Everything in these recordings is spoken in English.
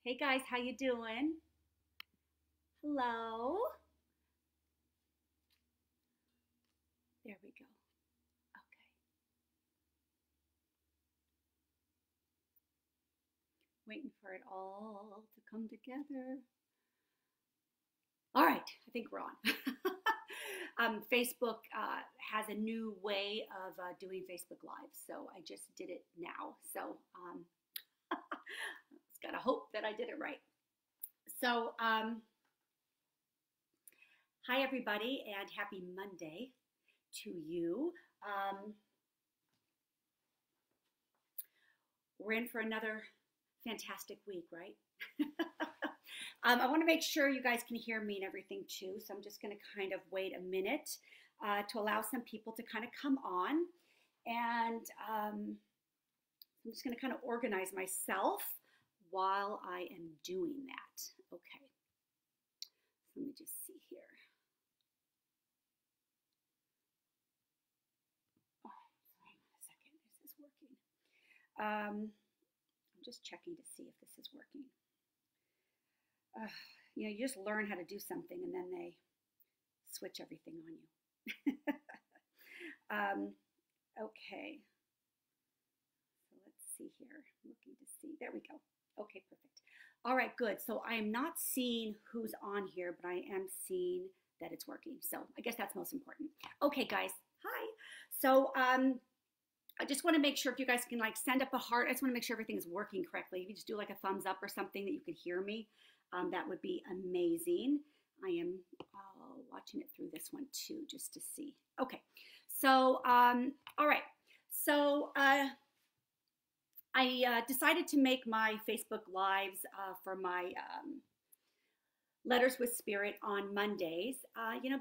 Hey guys, how you doing? Hello. There we go. Okay. Waiting for it all to come together. All right, I think we're on. Facebook has a new way of doing Facebook Live, so I just did it now. So it's gotta hope that I did it right. So hi everybody, and happy Monday to you. Um, we're in for another fantastic week, right? I want to make sure you guys can hear me and everything too. So I'm just going to kind of wait a minute to allow some people to kind of come on. And I'm just going to kind of organize myself while I am doing that. Okay. So let me just see here. Oh, hang on a second. Is this working? I'm just checking to see if this is working. You just learn how to do something and then they switch everything on you. Okay, so let's see here. I'm looking to see. There we go. Okay, perfect. All right, good. So I am not seeing who's on here, but I am seeing that it's working. So I guess that's most important. Okay, guys. Hi. So I just want to make sure if you guys can like send up a heart. I just want to make sure everything is working correctly. If you just do like a thumbs up or something that you could hear me, that would be amazing. I am watching it through this one too, just to see. Okay, so all right. So I decided to make my Facebook Lives for my Letters with Spirit on Mondays,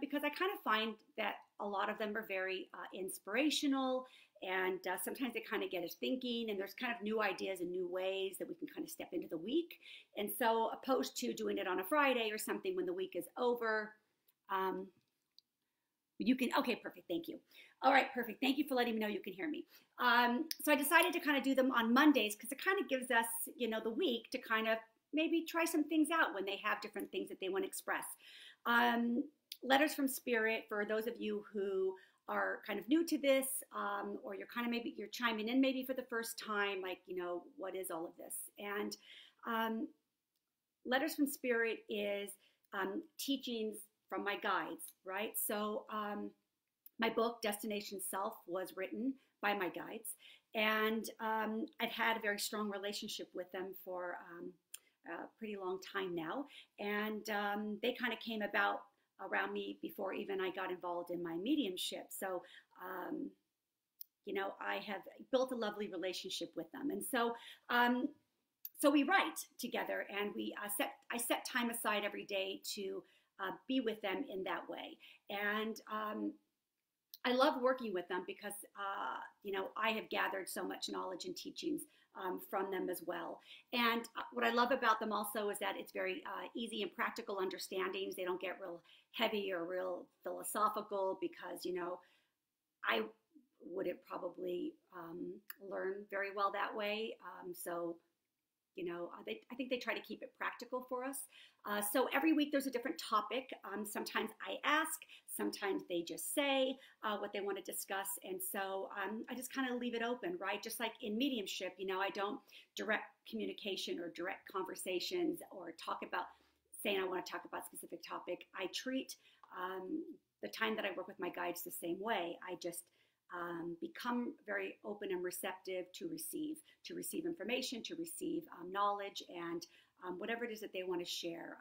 because I kind of find that a lot of them are very inspirational, and sometimes they kind of get us thinking, and there's kind of new ideas and new ways that we can kind of step into the week. And so, opposed to doing it on a Friday or something when the week is over, um, you can, okay, perfect, thank you. All right, perfect. Thank you for letting me know you can hear me. So I decided to kind of do them on Mondays because it kind of gives us, the week to kind of maybe try some things out when they have different things that they want to express. Letters from Spirit, for those of you who are kind of new to this, or you're kind of maybe you're chiming in maybe for the first time, like, what is all of this? And Letters from Spirit is teachings from my guides, right? So my book, Destination Self, was written by my guides, and I've had a very strong relationship with them for a pretty long time now, and they kind of came about around me before even I got involved in my mediumship. So, I have built a lovely relationship with them, and so we write together, and I set time aside every day to be with them in that way, and I love working with them because, I have gathered so much knowledge and teachings from them as well. And what I love about them also is that it's very easy and practical understandings. They don't get real heavy or real philosophical because, I wouldn't probably learn very well that way. I think they try to keep it practical for us. So every week there's a different topic. Sometimes I ask, sometimes they just say what they want to discuss. And so I just kind of leave it open, right? Just like in mediumship, I don't direct communication or direct conversations or talk about saying I want to talk about a specific topic. I treat the time that I work with my guides the same way. I just become very open and receptive to receive information, to receive knowledge, and whatever it is that they want to share.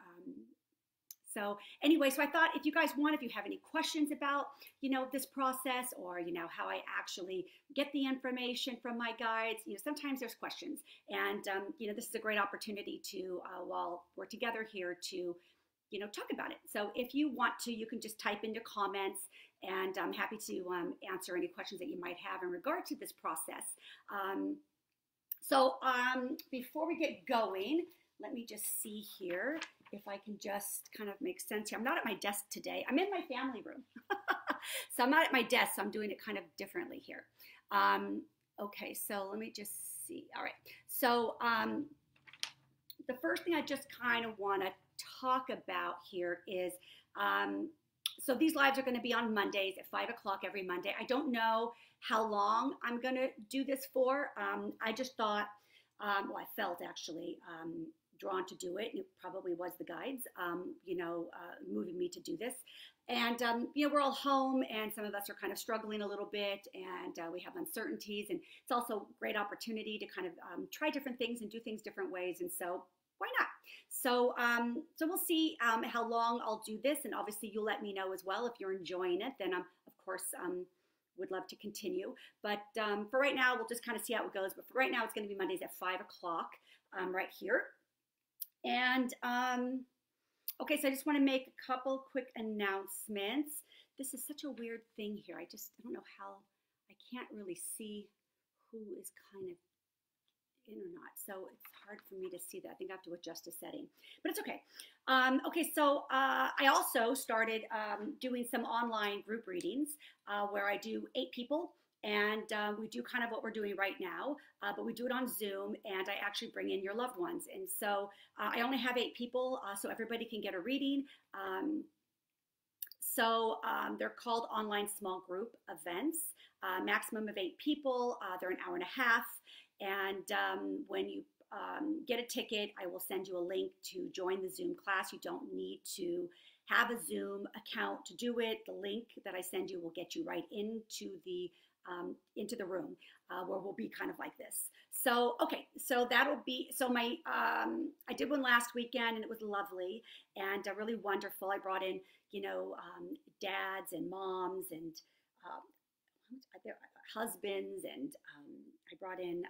So anyway, so I thought if you guys want, if you have any questions about, this process, or, how I actually get the information from my guides, sometimes there's questions, and, this is a great opportunity to, while we're together here, to talk about it. So if you want to, you can just type into comments, and I'm happy to answer any questions that you might have in regard to this process. Before we get going, let me just see here if I can just kind of make sense here. I'm not at my desk today. I'm in my family room. So I'm not at my desk, so I'm doing it kind of differently here. Okay, so let me just see. All right. So the first thing I just kind of want to talk about here is so these lives are going to be on Mondays at 5 o'clock every Monday. I don't know how long I'm going to do this for. I just thought, well, I felt actually drawn to do it. And it probably was the guides, moving me to do this. And, we're all home and some of us are kind of struggling a little bit and we have uncertainties. And it's also a great opportunity to kind of try different things and do things different ways. And so why not? So we'll see how long I'll do this. And obviously you'll let me know as well if you're enjoying it. Then of course, would love to continue. But for right now, we'll just kind of see how it goes. But for right now, it's going to be Mondays at 5 o'clock right here. And okay, so I just want to make a couple quick announcements. This is such a weird thing here. I don't know how, I can't really see who is kind of in or not. So it's hard for me to see that. I think I have to adjust a setting, but it's okay. Okay, so I also started doing some online group readings where I do 8 people. And we do kind of what we're doing right now, but we do it on Zoom, and I actually bring in your loved ones. And so I only have 8 people, so everybody can get a reading. They're called online small group events, maximum of 8 people. They're an hour and a half. And when you get a ticket, I will send you a link to join the Zoom class. You don't need to have a Zoom account to do it. The link that I send you will get you right into the room where we'll be kind of like this. So, okay, so that'll be, so I did one last weekend and it was lovely and really wonderful. I brought in, dads and moms and their husbands, and I brought in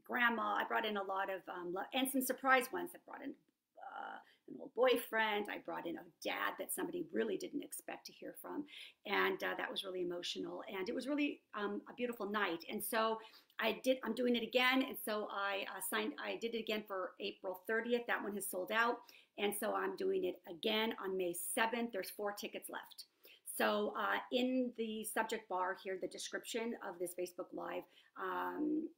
grandma. I brought in a lot of, and some surprise ones. I brought in an old boyfriend. I brought in a dad that somebody really didn't expect to hear from. And that was really emotional. And it was really a beautiful night. And so I'm doing it again. And so I did it again for April 30th. That one has sold out. And so I'm doing it again on May 7th. There's 4 tickets left. So in the subject bar here, the description of this Facebook Live,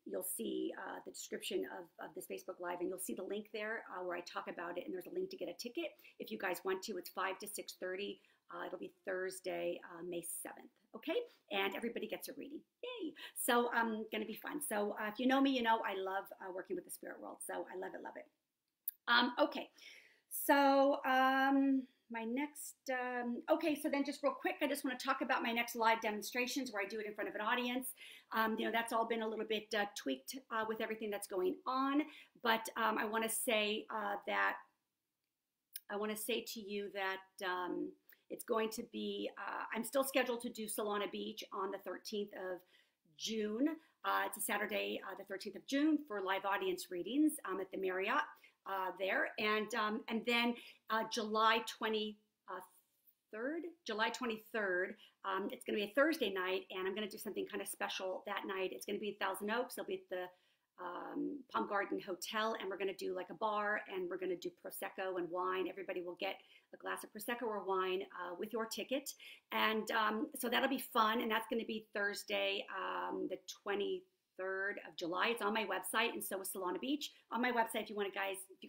you'll see the description of this Facebook Live, and you'll see the link there where I talk about it, and there's a link to get a ticket. If you guys want to, it's 5 to 6:30. It'll be Thursday, May 7th, okay? And everybody gets a reading. Yay! So going to be fun. So if you know me, you know I love working with the spirit world, so I love it, love it. Okay, so my next, okay, so then just real quick, I just want to talk about my next live demonstrations where I do it in front of an audience. That's all been a little bit tweaked with everything that's going on, but I want to say to you that it's going to be, I'm still scheduled to do Solana Beach on the 13th of June. It's a Saturday, the 13th of June for live audience readings at the Marriott. There, and then July 23rd, it's going to be a Thursday night, and I'm going to do something kind of special that night. It's going to be at Thousand Oaks. It'll be at the Palm Garden Hotel, and we're going to do like a bar, and we're going to do Prosecco and wine. Everybody will get a glass of Prosecco or wine with your ticket, and so that'll be fun, and that's going to be Thursday, the 23rd of July. It's on my website, and so is Solana Beach. On my website, if you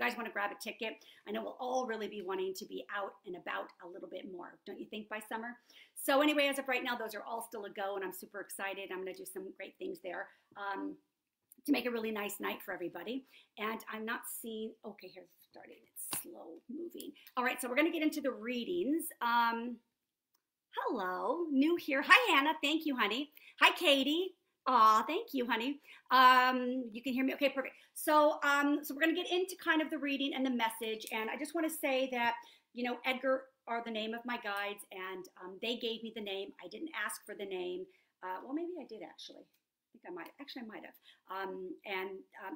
guys want to grab a ticket. I know we'll all really be wanting to be out and about a little bit more, don't you think, by summer? So anyway, as of right now, those are all still a go, and I'm super excited. I'm going to do some great things there to make a really nice night for everybody. And I'm not seeing, okay, here's starting. It's slow moving. All right, so we're going to get into the readings. Hello, new here. Hi, Hannah. Thank you, honey. Hi, Katie. Aw, thank you, honey. You can hear me? Okay, perfect. So we're going to get into kind of the reading and the message. And I just want to say that, Edgar are the name of my guides, and they gave me the name. I didn't ask for the name. Well, maybe I did, actually. I think I might. Actually, I might have.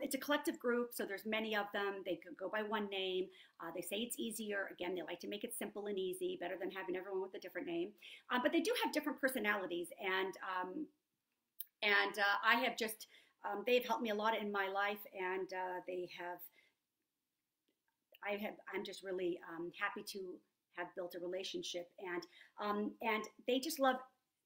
It's a collective group, so there's many of them. They could go by one name. They say it's easier. Again, they like to make it simple and easy, better than having everyone with a different name. But they do have different personalities, and I have just, they've helped me a lot in my life, and I'm just really happy to have built a relationship, and they just love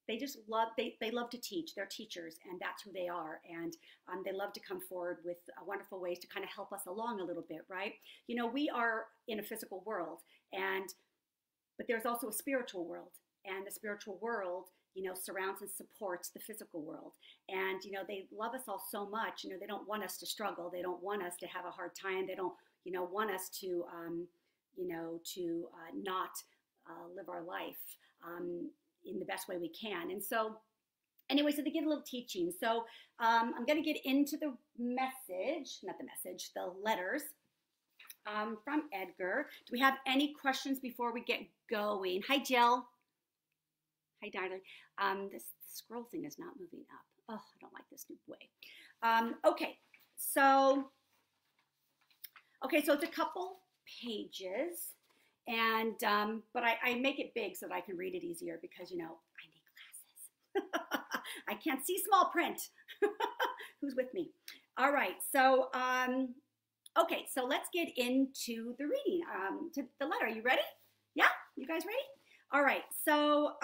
they just love, they love to teach. They're teachers, and that's who they are. And they love to come forward with wonderful ways to kind of help us along a little bit, right? You know, we are in a physical world, but there's also a spiritual world, and the spiritual world, you know, surrounds and supports the physical world. And, you know, they love us all so much. You know, they don't want us to struggle. They don't want us to have a hard time. They don't, you know, want us to, not live our life in the best way we can. And so, anyway, so they give a little teaching. So I'm going to get into the letters from Edgar. Do we have any questions before we get going? Hi, Jill. Hi, darling. This scroll thing is not moving up. Oh, I don't like this new way. So it's a couple pages, and but I make it big so that I can read it easier because, you know, I need glasses. I can't see small print. Who's with me? All right. So so let's get into the reading. To the letter. Are you ready? Yeah, you guys ready? All right. So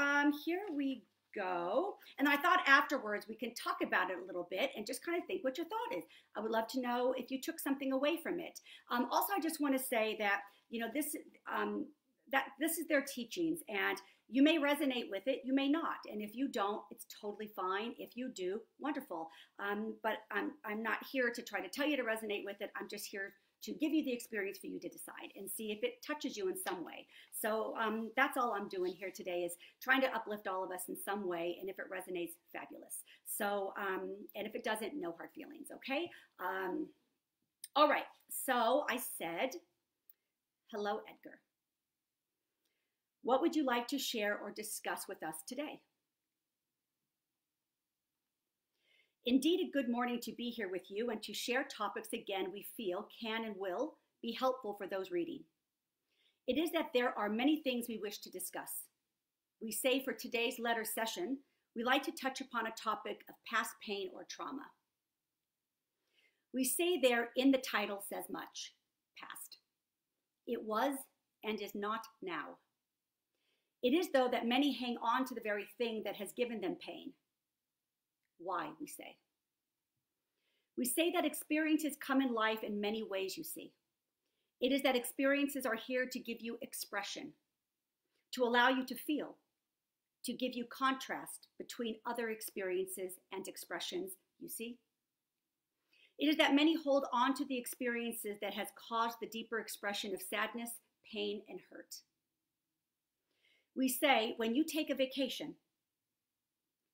here we go. And I thought afterwards we can talk about it a little bit and just kind of think what your thought is. I would love to know if you took something away from it. Also, I just want to say that, you know, this is their teachings, and you may resonate with it, you may not. And if you don't, it's totally fine. If you do, wonderful. But I'm not here to try to tell you to resonate with it. I'm just here to give you the experience for you to decide and see if it touches you in some way. So that's all I'm doing here today, is trying to uplift all of us in some way. And if it resonates, fabulous. So, and if it doesn't, no hard feelings, okay? All right, so I said, hello, Edgar. What would you like to share or discuss with us today? Indeed, a good morning to be here with you and to share topics again we feel can and will be helpful for those reading. It is that there are many things we wish to discuss. We say for today's letter session, we like to touch upon a topic of past pain or trauma. We say there in the title says much, past. It was and is not now. It is, though, that many hang on to the very thing that has given them pain. Why, we say. We say that experiences come in life in many ways, you see. It is that experiences are here to give you expression, to allow you to feel, to give you contrast between other experiences and expressions, you see. It is that many hold on to the experiences that has caused the deeper expression of sadness, pain, and hurt. We say, when you take a vacation,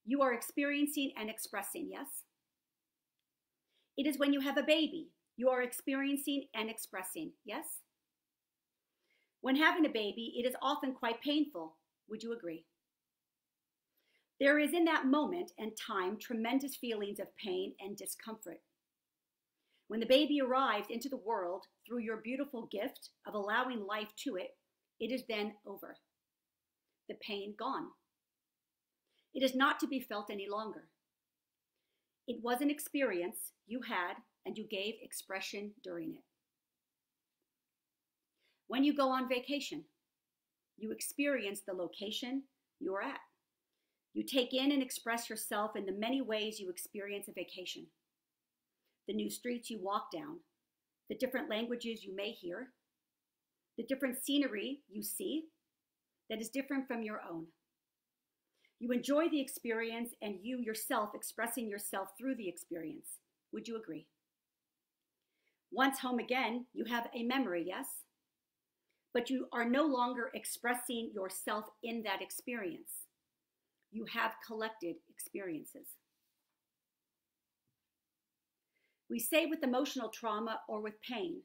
you are experiencing and expressing, yes? It is when you have a baby, you are experiencing and expressing, yes? When having a baby, it is often quite painful. Would you agree? There is in that moment and time tremendous feelings of pain and discomfort. When the baby arrives into the world through your beautiful gift of allowing life to it, it is then over. The pain gone. It is not to be felt any longer. It was an experience you had and you gave expression during it. When you go on vacation, you experience the location you're at. You take in and express yourself in the many ways you experience a vacation. The new streets you walk down, the different languages you may hear, the different scenery you see that is different from your own. You enjoy the experience and you yourself expressing yourself through the experience. Would you agree? Once home again, you have a memory, yes? But you are no longer expressing yourself in that experience. You have collected experiences. We say with emotional trauma or with pain,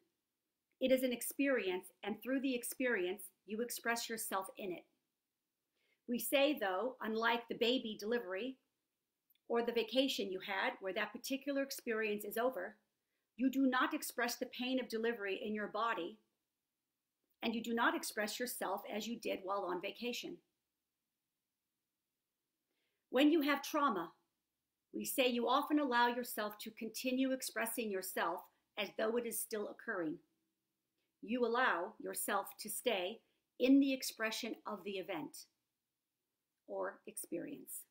it is an experience, and through the experience, you express yourself in it. We say, though, unlike the baby delivery or the vacation you had where that particular experience is over, you do not express the pain of delivery in your body, and you do not express yourself as you did while on vacation. When you have trauma, we say you often allow yourself to continue expressing yourself as though it is still occurring. You allow yourself to stay in the expression of the event or experience.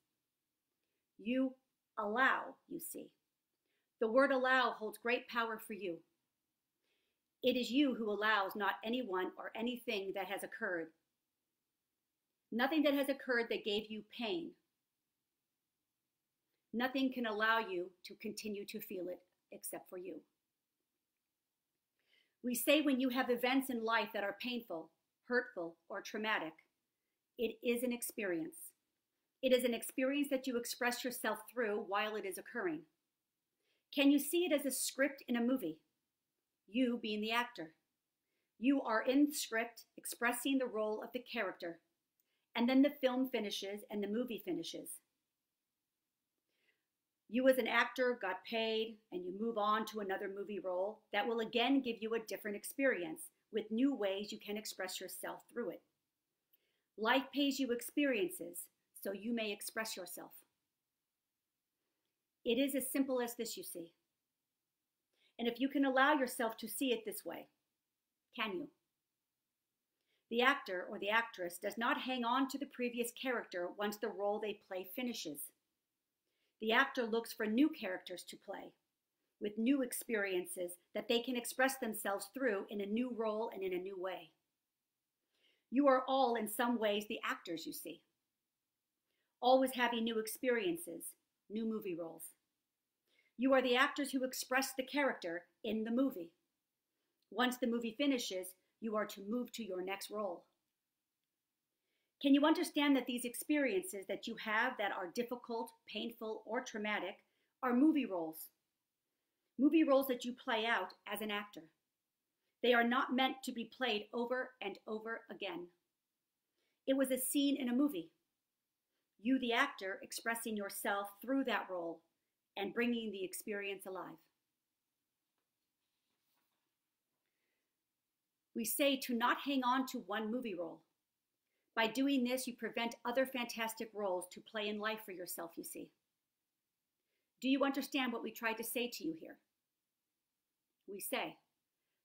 You allow, you see. The word allow holds great power for you. It is you who allows not anyone or anything that has occurred. Nothing that has occurred that gave you pain. Nothing can allow you to continue to feel it except for you. We say when you have events in life that are painful, hurtful, or traumatic, it is an experience. It is an experience that you express yourself through while it is occurring. Can you see it as a script in a movie? You being the actor. You are in the script expressing the role of the character, and then the film finishes and the movie finishes. You as an actor got paid and you move on to another movie role that will again give you a different experience with new ways you can express yourself through it. Life pays you experiences so you may express yourself. It is as simple as this, you see. And if you can allow yourself to see it this way, can you? The actor or the actress does not hang on to the previous character once the role they play finishes. The actor looks for new characters to play, with new experiences that they can express themselves through in a new role and in a new way. You are all in some ways the actors, you see. Always having new experiences, new movie roles. You are the actors who express the character in the movie. Once the movie finishes, you are to move to your next role. Can you understand that these experiences that you have that are difficult, painful, or traumatic are movie roles? Movie roles that you play out as an actor. They are not meant to be played over and over again. It was a scene in a movie. You, the actor, expressing yourself through that role and bringing the experience alive. We say to not hang on to one movie role. By doing this, you prevent other fantastic roles to play in life for yourself, you see. Do you understand what we tried to say to you here? We say,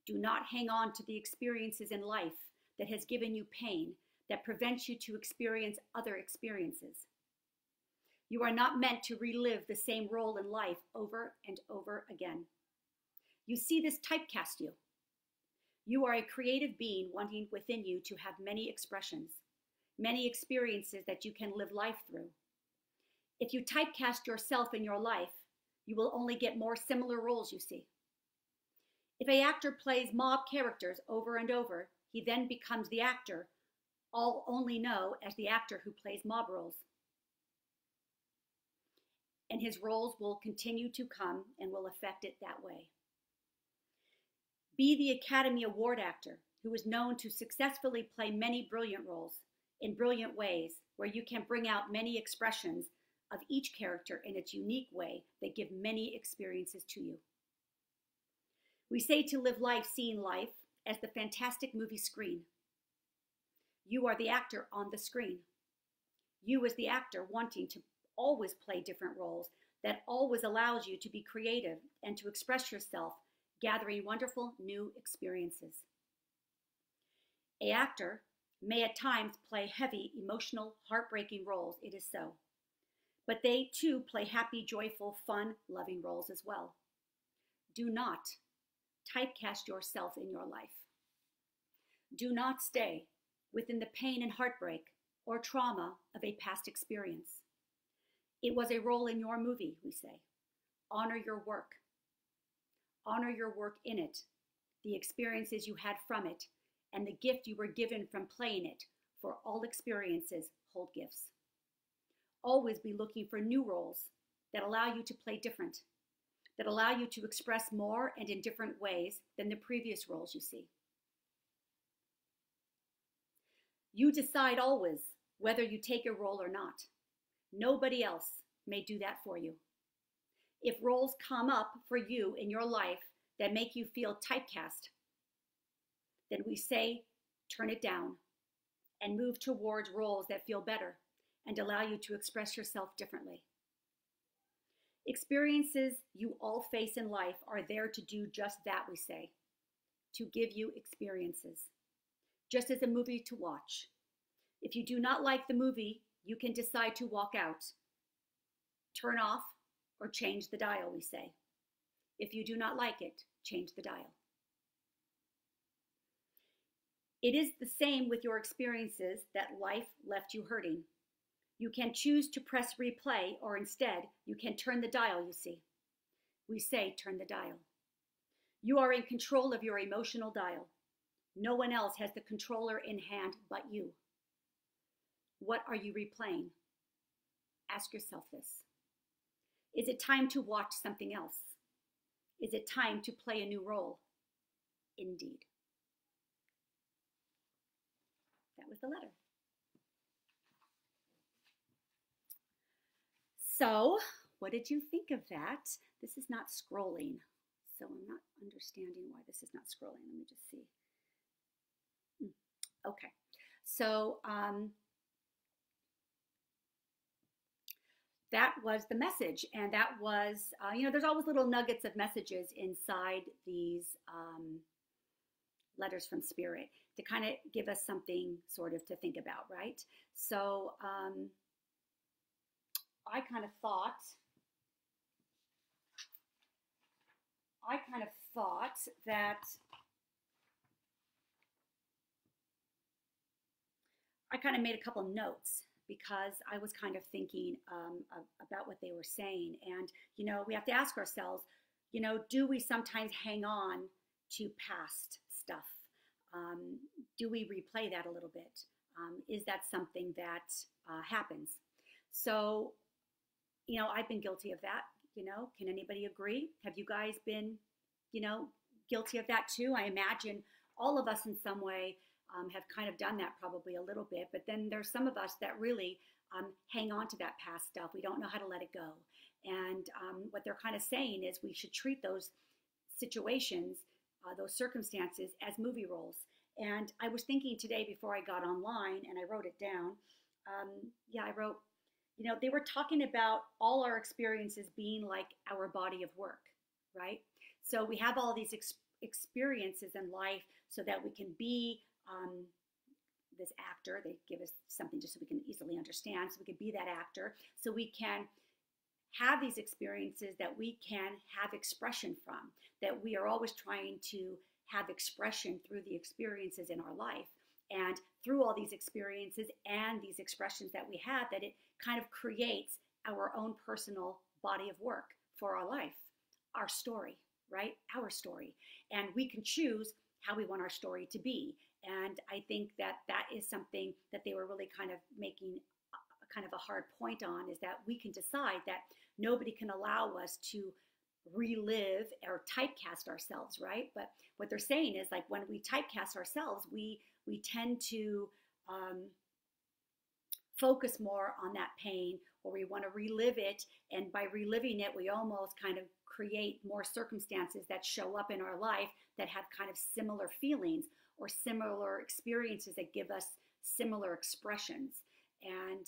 do not hang on to the experiences in life that has given you pain, that prevents you to experience other experiences. You are not meant to relive the same role in life over and over again. You see this typecast you. You are a creative being wanting within you to have many expressions, many experiences that you can live life through. If you typecast yourself in your life, you will only get more similar roles, you see. If an actor plays mob characters over and over, he then becomes the actor all only know as the actor who plays mob roles. And his roles will continue to come and will affect it that way. Be the Academy Award actor who is known to successfully play many brilliant roles in brilliant ways where you can bring out many expressions of each character in its unique way that give many experiences to you. We say to live life seeing life as the fantastic movie screen. You are the actor on the screen. You as the actor wanting to always play different roles that always allows you to be creative and to express yourself, gathering wonderful new experiences. An actor may at times play heavy, emotional, heartbreaking roles, it is so. But they too play happy, joyful, fun, loving roles as well. Do not typecast yourself in your life. Do not stay within the pain and heartbreak or trauma of a past experience. It was a role in your movie, we say. Honor your work. Honor your work in it, the experiences you had from it, and the gift you were given from playing it, for all experiences hold gifts. Always be looking for new roles that allow you to play different, that allow you to express more and in different ways than the previous roles you see. You decide always whether you take a role or not. Nobody else may do that for you. If roles come up for you in your life that make you feel typecast, then we say, turn it down and move towards roles that feel better and allow you to express yourself differently. Experiences you all face in life are there to do just that, we say, to give you experiences, just as a movie to watch. If you do not like the movie, you can decide to walk out, Turn off or change the dial, we say. If you do not like it, change the dial. It is the same with your experiences that life left you hurting. You can choose to press replay, or instead, you can turn the dial, you see. We say turn the dial. You are in control of your emotional dial. No one else has the controller in hand but you. What are you replaying? Ask yourself this. Is it time to watch something else? Is it time to play a new role? Indeed. That was the letter. So, what did you think of that? This is not scrolling, so I'm not understanding why this is not scrolling. Let me just see. Okay, so that was the message, and that was, there's always little nuggets of messages inside these letters from Spirit to kind of give us something sort of to think about, right? So I kind of thought that I kind of made a couple notes because I was kind of thinking about what they were saying. And, we have to ask ourselves, do we sometimes hang on to past stuff? Do we replay that a little bit? Is that something that happens? So, I've been guilty of that. Can anybody agree? Have you guys been, guilty of that too? I imagine all of us in some way have kind of done that probably a little bit, but then there's some of us that really hang on to that past stuff. We don't know how to let it go. And what they're kind of saying is we should treat those situations, those circumstances as movie roles. And I was thinking today before I got online, and I wrote it down. I wrote, they were talking about all our experiences being like our body of work, right? So we have all these experiences in life so that we can be this actor. They give us something just so we can easily understand, so we can be that actor, so we can have these experiences that we can have expression from, that we are always trying to have expression through the experiences in our life. And through all these experiences and these expressions that we have, that it kind of creates our own personal body of work for our life, our story, right? Our story. And we can choose how we want our story to be. And I think that that is something that they were really kind of making kind of a hard point on, is that we can decide that nobody can allow us to relive or typecast ourselves, right? But what they're saying is, like, when we typecast ourselves, we tend to focus more on that pain, or we want to relive it, and by reliving it, we almost kind of create more circumstances that show up in our life that have kind of similar feelings or similar experiences that give us similar expressions. And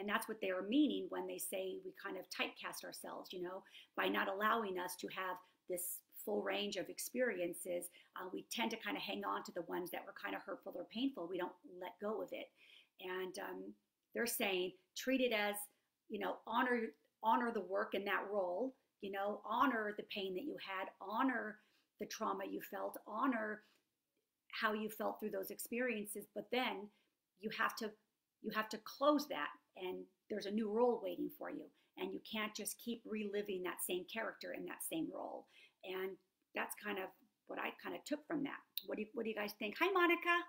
that's what they are meaning when they say we kind of typecast ourselves, by not allowing us to have this full range of experiences. We tend to kind of hang on to the ones that were kind of hurtful or painful. We don't let go of it. And they're saying, treat it as, honor the work in that role, honor the pain that you had, honor the trauma you felt, honor how you felt through those experiences, but then you have to close that, and there's a new role waiting for you, and you can't just keep reliving that same character in that same role. And that's kind of what I kind of took from that. What do you guys think? Hi, Monica.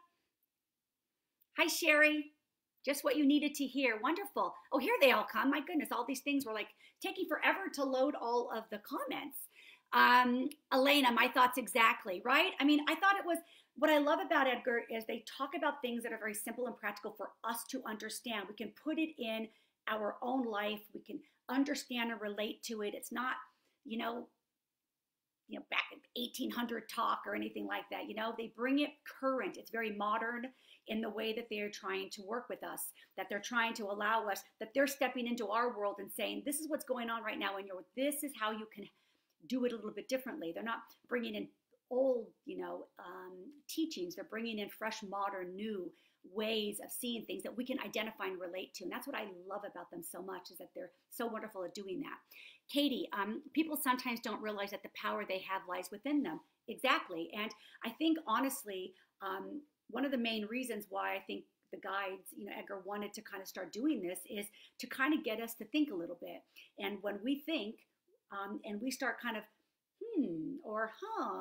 Hi, Sherry. Just what you needed to hear. Wonderful. Oh, here they all come. My goodness, all these things were like taking forever to load all of the comments. Elena, my thoughts exactly, right? I mean, I thought it was, what I love about Edgar is they talk about things that are very simple and practical for us to understand. We can put it in our own life. We can understand and relate to it. It's not, back in 1800 talk or anything like that. They bring it current. It's very modern in the way that they're trying to work with us, that they're trying to allow us, that they're stepping into our world and saying, this is what's going on right now in your world. This is how you can do it a little bit differently. They're not bringing in old, teachings. They're bringing in fresh, modern, new ways of seeing things that we can identify and relate to. And that's what I love about them so much, is that they're so wonderful at doing that. Katie, people sometimes don't realize that the power they have lies within them. Exactly. And I think, honestly, one of the main reasons why I think the Guides, Edgar wanted to kind of start doing this is to kind of get us to think a little bit. And when we think, and we start kind of, or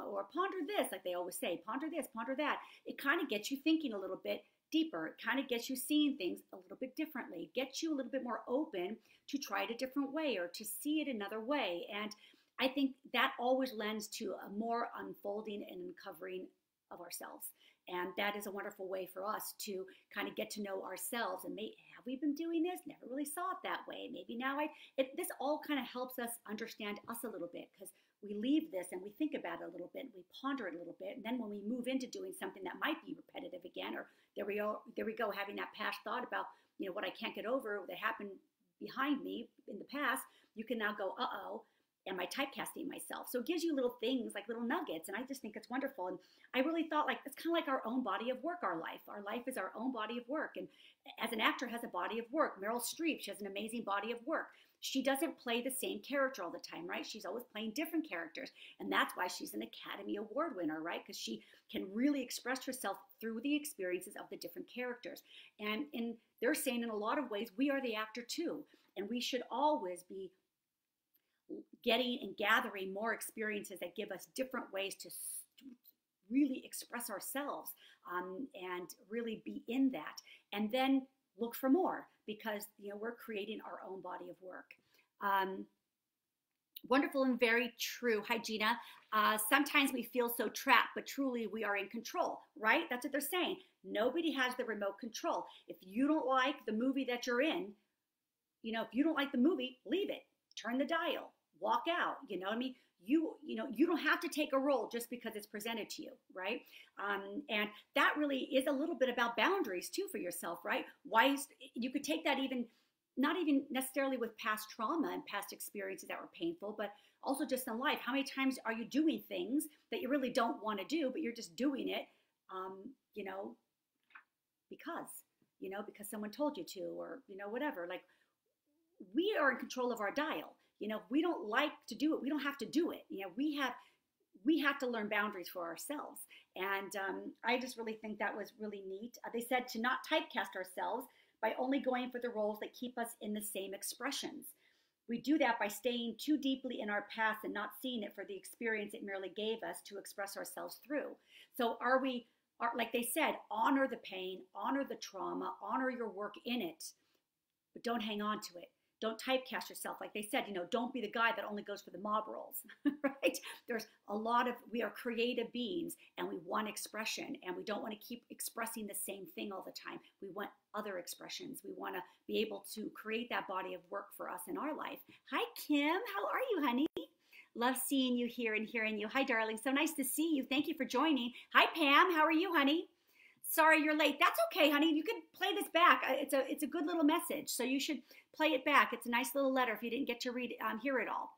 or ponder this, like they always say, ponder this, ponder that, it kind of gets you thinking a little bit deeper. It kind of gets you seeing things a little bit differently, gets you a little bit more open to try it a different way or to see it another way. And I think that always lends to a more unfolding and uncovering of ourselves. And that is a wonderful way for us to kind of get to know ourselves. And have we been doing this? Never really saw it that way. Maybe now this all kind of helps us understand us a little bit, because we leave this and we think about it a little bit, and we ponder it a little bit. And then when we move into doing something that might be repetitive again, or there we go, having that past thought about, what I can't get over that happened behind me in the past, you can now go, am I typecasting myself? So it gives you little things, like little nuggets. And I just think it's wonderful. And I really thought, like, it's kind of like our own body of work, our life. Our life is our own body of work. And as an actor has a body of work. Meryl Streep, she has an amazing body of work. She doesn't play the same character all the time, right? She's always playing different characters. And that's why she's an Academy Award winner, right? Because she can really express herself through the experiences of the different characters. And they're saying in a lot of ways, we are the actor too. And we should always be getting and gathering more experiences that give us different ways to really express ourselves, and really be in that. And then look for more, because we're creating our own body of work. Wonderful and very true. Hi, Gina. Sometimes we feel so trapped, but truly we are in control, right? That's what they're saying. Nobody has the remote control. If you don't like the movie that you're in, if you don't like the movie, leave it. Turn the dial. Walk out. You don't have to take a role just because it's presented to you, right? And that really is a little bit about boundaries too for yourself, right? You could take that not even necessarily with past trauma and past experiences that were painful, but also just in life. How many times are you doing things that you really don't want to do, but you're just doing it, because someone told you to, or, whatever. Like, we are in control of our dial. If we don't like to do it, we don't have to do it. We have to learn boundaries for ourselves. And I just really think that was really neat. They said to not typecast ourselves by only going for the roles that keep us in the same expressions. We do that by staying too deeply in our past and not seeing it for the experience it merely gave us to express ourselves through. So like they said, honor the pain, honor the trauma, honor your work in it, but don't hang on to it. Don't typecast yourself. Like they said, don't be the guy that only goes for the mob roles, right? We are creative beings, and we want expression, and we don't want to keep expressing the same thing all the time. We want other expressions. We want to be able to create that body of work for us in our life. Hi, Kim. How are you, honey? Love seeing you here and hearing you. Hi, darling. So nice to see you. Thank you for joining. Hi, Pam. How are you, honey? Sorry you're late. That's okay, honey. You can play this back. It's a good little message, so you should play it back. It's a nice little letter if you didn't get to hear it all.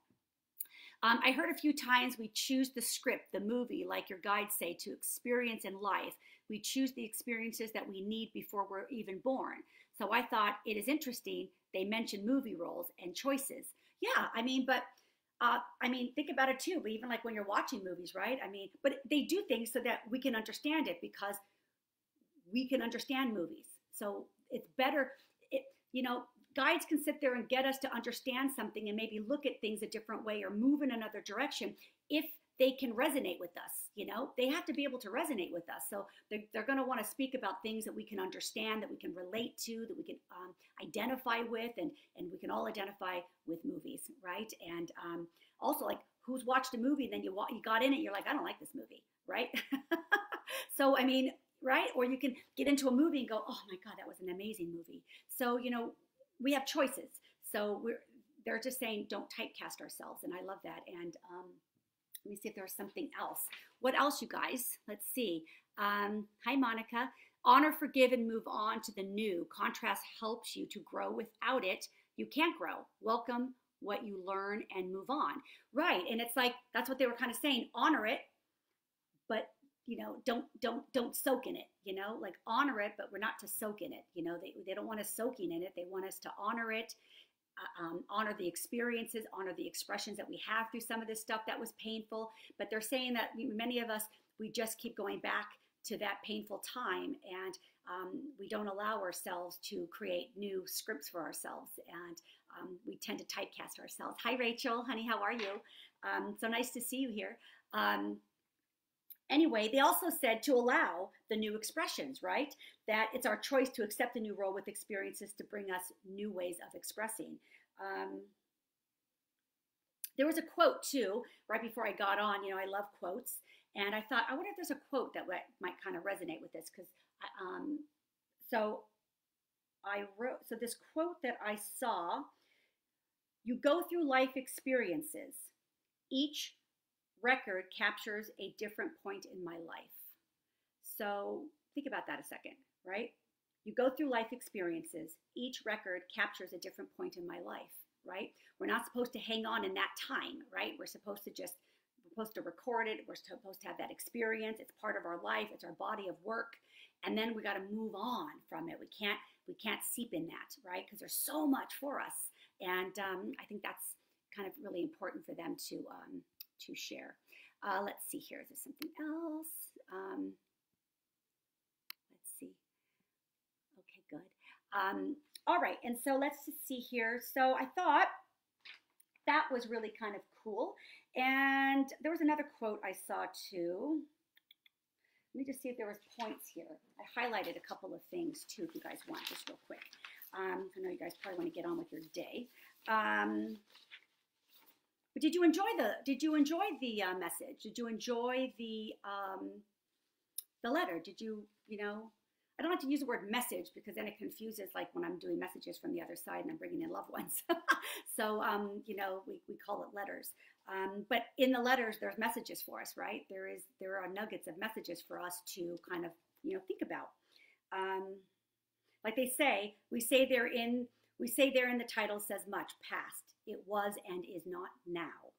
I heard a few times we choose the script, the movie, like your guides say, to experience in life. We choose the experiences that we need before we're even born. So I thought it is interesting they mention movie roles and choices. Yeah, think about it too. But even like when you're watching movies, right? But they do things so that we can understand it, because we can understand movies. So it's better, guides can sit there and get us to understand something and maybe look at things a different way or move in another direction if they can resonate with us. They have to be able to resonate with us. So they're going to want to speak about things that we can understand, that we can relate to, that we can identify with, and we can all identify with movies, right? And also, like, who's watched a movie and then you got in it, you're like, I don't like this movie, right? So, right? Or you can get into a movie and go, oh my God, that was an amazing movie. So, we have choices. So they're just saying, don't typecast ourselves. And I love that. And let me see if there's something else. What else, you guys? Let's see. Hi, Monica. Honor, forgive, and move on to the new. Contrast helps you to grow. Without it, you can't grow. Welcome what you learn and move on. Right. And it's like, that's what they were kind of saying. Honor it, but don't soak in it, like honor it, but we're not to soak in it. They don't want us soaking in it. They want us to honor it, honor the experiences, honor the expressions that we have through some of this stuff that was painful. But they're saying that many of us, we just keep going back to that painful time, and we don't allow ourselves to create new scripts for ourselves, and we tend to typecast ourselves. Hi, Rachel, honey, how are you? So nice to see you here. Anyway, they also said to allow the new expressions, right? That it's our choice to accept a new role with experiences to bring us new ways of expressing. There was a quote too, right before I got on. I love quotes. And I thought, I wonder if there's a quote that might kind of resonate with this. So this quote that I saw, you go through life experiences. Each record captures a different point in my life. So think about that a second, right? You go through life experiences. Each record captures a different point in my life, right? We're not supposed to hang on in that time, right? We're supposed to record it. We're supposed to have that experience. It's part of our life. It's our body of work. And then we got to move on from it. We can't seep in that, right? Because there's so much for us. And I think that's kind of really important for them to share. Let's see here. Is there something else? Let's see. Okay, good. All right. And so let's just see here. So I thought that was really kind of cool. And there was another quote I saw too. Let me just see if there was points here. I highlighted a couple of things too, if you guys want, just real quick. I know you guys probably want to get on with your day. But did you enjoy the message? Did you enjoy the letter? Did you, I don't like to use the word message because then it confuses, like when I'm doing messages from the other side and I'm bringing in loved ones. So, we call it letters. But in the letters, there's messages for us, right? There are nuggets of messages for us to kind of, think about. Like they say, we say there in the title says much past. It was and is not now.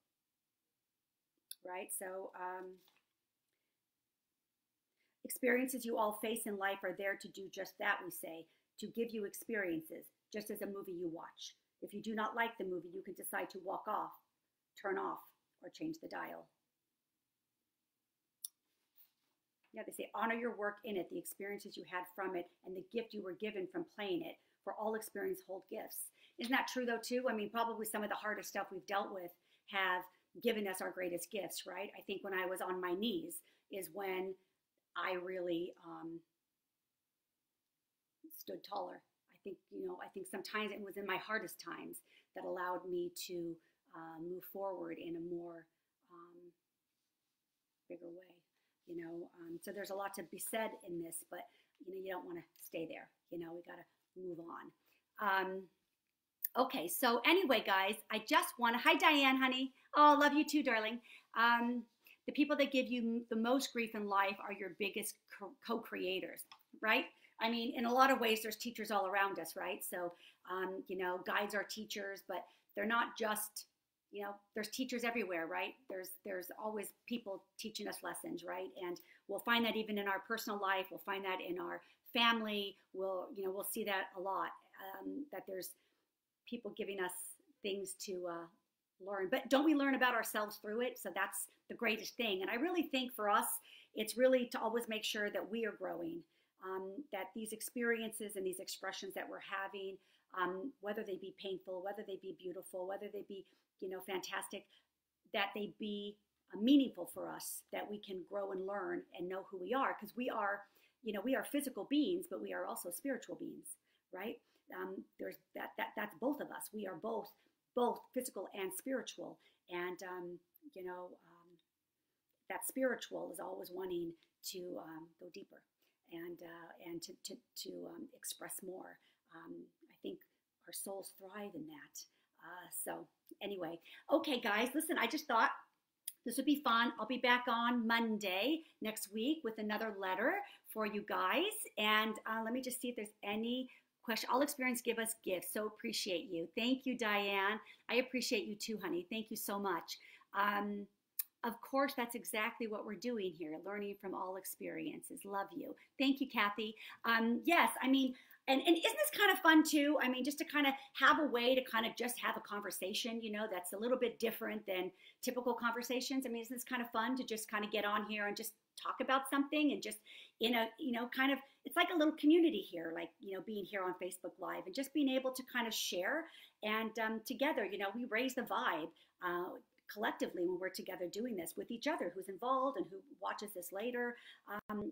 Right? So, experiences you all face in life are there to do just that, we say, to give you experiences, just as a movie you watch. If you do not like the movie, you can decide to walk off, turn off, or change the dial. Yeah, they say, honor your work in it, the experiences you had from it, and the gift you were given from playing it, for all experience hold gifts. Isn't that true, though, too? I mean, probably some of the hardest stuff we've dealt with have given us our greatest gifts, right? I think when I was on my knees is when I really stood taller. I think sometimes it was in my hardest times that allowed me to move forward in a more bigger way, So there's a lot to be said in this, but, you don't want to stay there. We got to move on. Okay, so anyway, guys, I just want to, hi, Diane, honey. Oh, love you too, darling. The people that give you the most grief in life are your biggest co-creators, right? I mean, in a lot of ways, there's teachers all around us, right? So, guides are teachers, but they're not just, there's teachers everywhere, right? There's always people teaching us lessons, right? And we'll find that even in our personal life. We'll find that in our family. We'll see that a lot, that there's people giving us things to learn. But don't we learn about ourselves through it? So that's the greatest thing. And I really think for us, it's really to always make sure that we are growing, that these experiences and these expressions that we're having, whether they be painful, whether they be beautiful, whether they be, fantastic, that they be meaningful for us, that we can grow and learn and know who we are. Because we are physical beings, but we are also spiritual beings, right? There's that's both of us. We are both physical and spiritual. And, that spiritual is always wanting to go deeper and to express more. I think our souls thrive in that. So anyway, okay, guys, listen, I just thought this would be fun. I'll be back on Monday next week with another letter for you guys. And let me just see if there's any question. All experience give us gifts. So appreciate you. Thank you, Diane. I appreciate you too, honey. Thank you so much. Of course, that's exactly what we're doing here, learning from all experiences. Love you. Thank you, Kathy. Yes, I mean, and isn't this kind of fun too? I mean, just to kind of have a way to kind of just have a conversation, that's a little bit different than typical conversations. I mean, isn't this kind of fun to just kind of get on here and just talk about something and just in a, kind of, it's like a little community here, like, being here on Facebook Live and just being able to kind of share and together, we raise the vibe. Collectively when we're together doing this with each other, who's involved and who watches this later.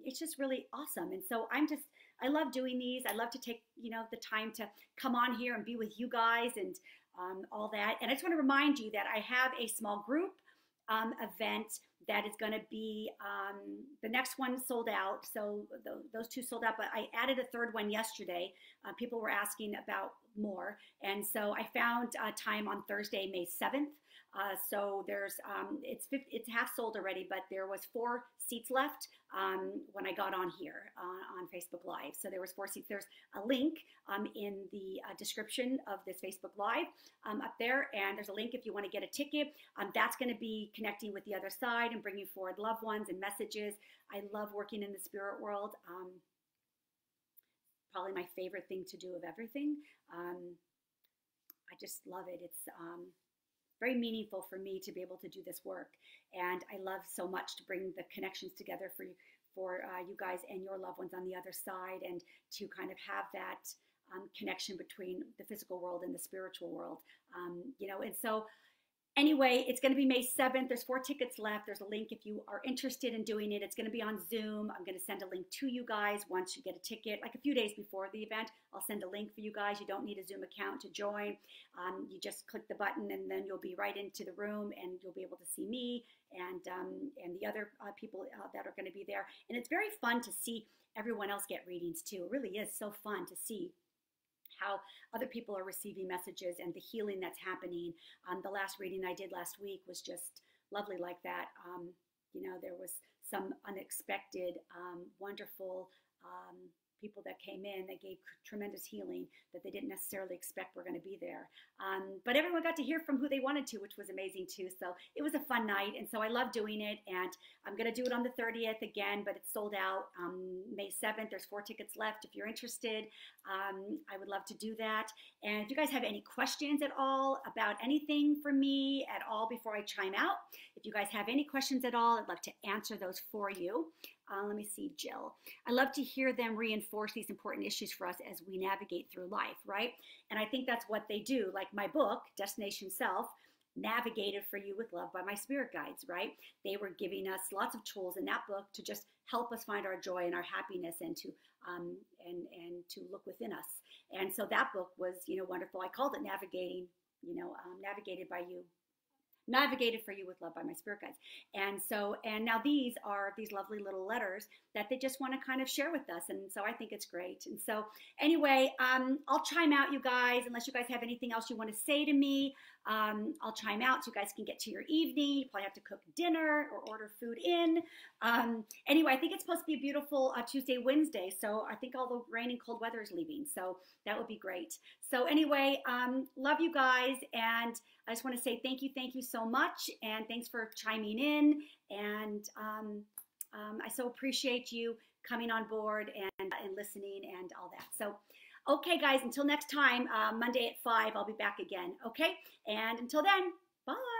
It's just really awesome. And so I love doing these. I love to take, the time to come on here and be with you guys and all that. And I just want to remind you that I have a small group event that is going to be, the next one sold out. So those two sold out, but I added a third one yesterday. People were asking about more. And so I found time on Thursday, May 7th. So there's, it's half sold already, but there was 4 seats left when I got on here on Facebook Live. So there was 4 seats. There's a link in the description of this Facebook Live up there, and there's a link if you want to get a ticket. That's going to be connecting with the other side and bringing forward loved ones and messages. I love working in the spirit world. Probably my favorite thing to do of everything. I just love it. It's very meaningful for me to be able to do this work. And I love so much to bring the connections together for you guys and your loved ones on the other side, and to kind of have that connection between the physical world and the spiritual world. And so anyway, it's going to be May 7th. There's 4 tickets left. There's a link if you are interested in doing it. It's going to be on Zoom. I'm going to send a link to you guys once you get a ticket, like a few days before the event. I'll send a link for you guys. You don't need a Zoom account to join. You just click the button and then you'll be right into the room and you'll be able to see me and the other people that are going to be there. And it's very fun to see everyone else get readings too. It really is so fun to see how other people are receiving messages and the healing that's happening. The last reading I did last week was just lovely like that. There was some unexpected, wonderful people that came in that gave tremendous healing that they didn't necessarily expect were going to be there. But everyone got to hear from who they wanted to, which was amazing too. So it was a fun night. And so I love doing it. And I'm going to do it on the 30th again, but it's sold out May 7th. There's 4 tickets left. If you're interested, I would love to do that. And if you guys have any questions at all about anything for me at all before I chime out, if you guys have any questions at all, I'd love to answer those for you. Let me see, Jill. I love to hear them reinforce these important issues for us as we navigate through life, right? And I think that's what they do. Like my book, Destination Self, navigated for you with love by my spirit guides, right? They were giving us lots of tools in that book to just help us find our joy and our happiness and to look within us. And so that book was, wonderful. I called it Navigating, Navigated by You. Navigated for you with love by my spirit guides. And now these are these lovely little letters that they just want to kind of share with us. And so I think it's great. And so anyway, I'll chime out, you guys, unless you guys have anything else you want to say to me. I'll chime out so you guys can get to your evening. You probably have to cook dinner or order food in. Anyway, I think it's supposed to be a beautiful Tuesday, Wednesday. So I think all the rain and cold weather is leaving. So that would be great. So anyway, love you guys. And I just want to say thank you so much. And thanks for chiming in. And I so appreciate you coming on board and listening and all that. So, okay, guys, until next time, Monday at 5, I'll be back again. Okay. And until then, bye.